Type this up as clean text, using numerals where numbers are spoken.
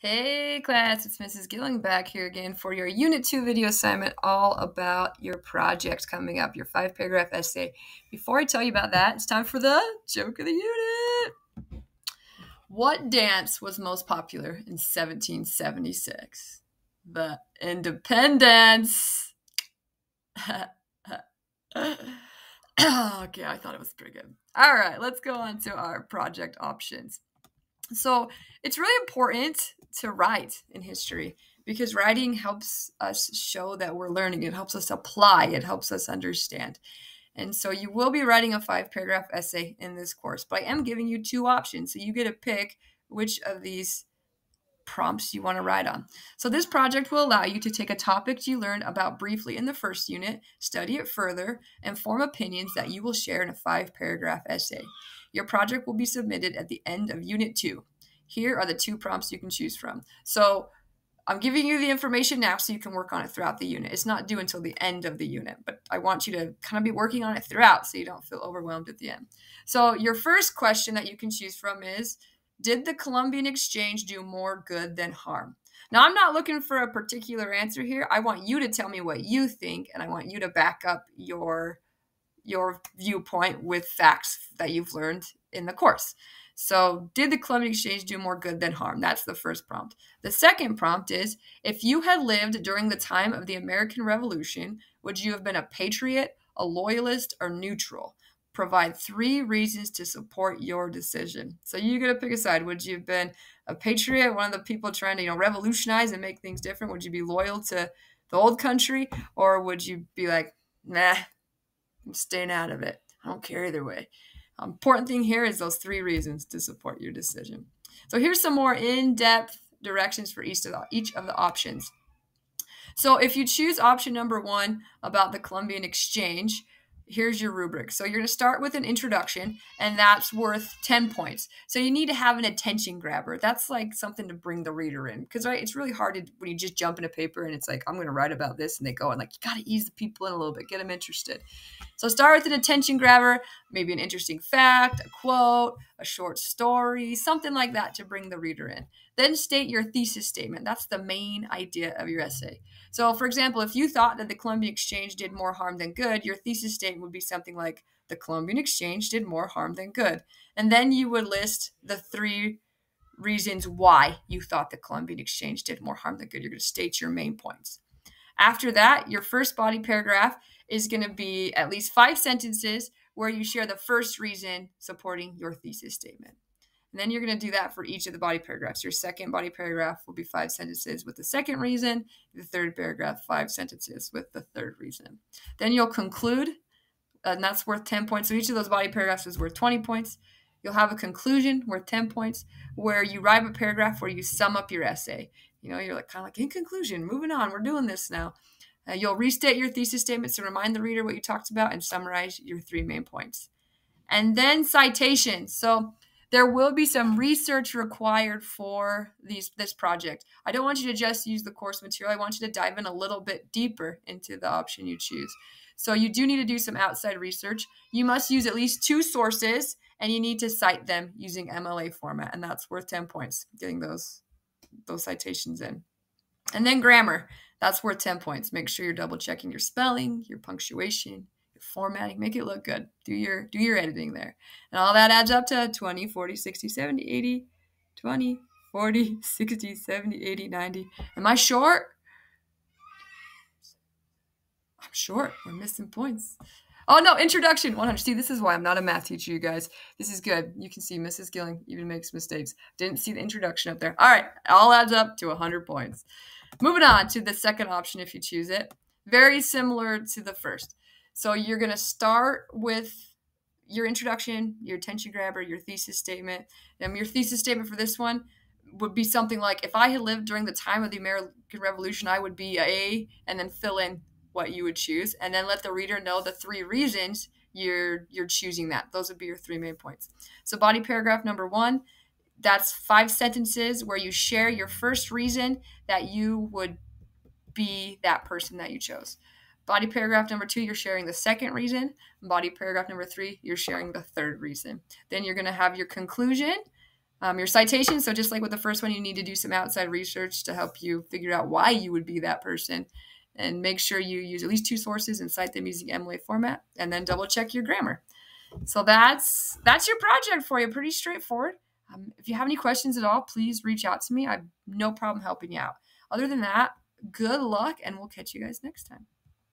Hey class, it's Mrs. Gilling back here again for your Unit 2 video assignment all about your project coming up, your 5-paragraph essay. Before I tell you about that, it's time for the joke of the unit. What dance was most popular in 1776? The Independence. Okay, I thought it was pretty good. All right, let's go on to our project options. So it's really important to write in history because writing helps us show that we're learning. It helps us apply. It helps us understand. And so you will be writing a 5-paragraph essay in this course, but I am giving you 2 options. So you get to pick which of these prompts you want to write on. So this project will allow you to take a topic you learned about briefly in the first unit, study it further, and form opinions that you will share in a 5-paragraph essay. Your project will be submitted at the end of Unit 2. Here are the 2 prompts you can choose from. So I'm giving you the information now so you can work on it throughout the unit. It's not due until the end of the unit, but I want you to kind of be working on it throughout so you don't feel overwhelmed at the end. So your first question that you can choose from is, did the Columbian Exchange do more good than harm? Now, I'm not looking for a particular answer here. I want you to tell me what you think, and I want you to back up your viewpoint with facts that you've learned in the course. So, did the Columbian Exchange do more good than harm? That's the first prompt. The second prompt is, if you had lived during the time of the American Revolution, would you have been a patriot, a loyalist, or neutral? Provide 3 reasons to support your decision. So you got to pick a side. Would you have been a patriot, one of the people trying to, revolutionize and make things different? Would you be loyal to the old country, or would you be like, nah, I'm staying out of it? I don't care either way. Important thing here is those 3 reasons to support your decision. So here's some more in-depth directions for each of the options. So if you choose option number 1 about the Columbian Exchange, here's your rubric. So you're going to start with an introduction, and that's worth 10 points. So you need to have an attention grabber. That's like something to bring the reader in, because it's really hard when you just jump in a paper and it's like, I'm going to write about this, and they go, and you got to ease the people in a little bit, get them interested. So start with an attention grabber, maybe an interesting fact, a quote, a short story, something like that to bring the reader in. Then state your thesis statement. That's the main idea of your essay. So, for example, if you thought that the Columbian Exchange did more harm than good, your thesis statement would be something like, the Columbian Exchange did more harm than good. And then you would list the 3 reasons why you thought the Columbian Exchange did more harm than good. You're going to state your main points. After that, your first body paragraph is going to be at least 5 sentences where you share the first reason supporting your thesis statement. And then you're going to do that for each of the body paragraphs. Your second body paragraph will be 5 sentences with the second reason. The third paragraph, 5 sentences with the third reason. Then you'll conclude, and that's worth 10 points. So each of those body paragraphs is worth 20 points. You'll have a conclusion worth 10 points where you write a paragraph where you sum up your essay. You're kind of like, in conclusion, moving on, we're doing this now. You'll restate your thesis statements to remind the reader what you talked about and summarize your 3 main points. And then citations. So there will be some research required for this project. I don't want you to just use the course material. I want you to dive in a little bit deeper into the option you choose. So you do need to do some outside research. You must use at least 2 sources, and you need to cite them using MLA format, and that's worth 10 points, getting those citations in. And then grammar, that's worth 10 points. Make sure you're double checking your spelling, your punctuation, formatting, make it look good. Do your editing there. And all that adds up to 20, 40, 60, 70, 80, 20, 40, 60, 70, 80, 90. Am I short? I'm short. We're missing points. Oh, no, introduction, 100. See, this is why I'm not a math teacher, you guys. This is good. You can see Mrs. Gilling even makes mistakes. Didn't see the introduction up there. All right, all adds up to 100 points. Moving on to the second option if you choose it. Very similar to the first. So you're going to start with your introduction, your attention grabber, your thesis statement. Your thesis statement for this one would be something like, if I had lived during the time of the American Revolution, I would be A, and then fill in what you would choose, and then let the reader know the 3 reasons you're choosing that. Those would be your 3 main points. So body paragraph number 1, that's 5 sentences where you share your first reason that you would be that person that you chose. Body paragraph number 2, you're sharing the second reason. Body paragraph number 3, you're sharing the third reason. Then you're going to have your conclusion. Your citations, so just like with the first one, you need to do some outside research to help you figure out why you would be that person. And make sure you use at least 2 sources and cite them using MLA format, and then double check your grammar. So that's your project for you. Pretty straightforward. If you have any questions at all, please reach out to me. I have no problem helping you out. Other than that, good luck, and we'll catch you guys next time.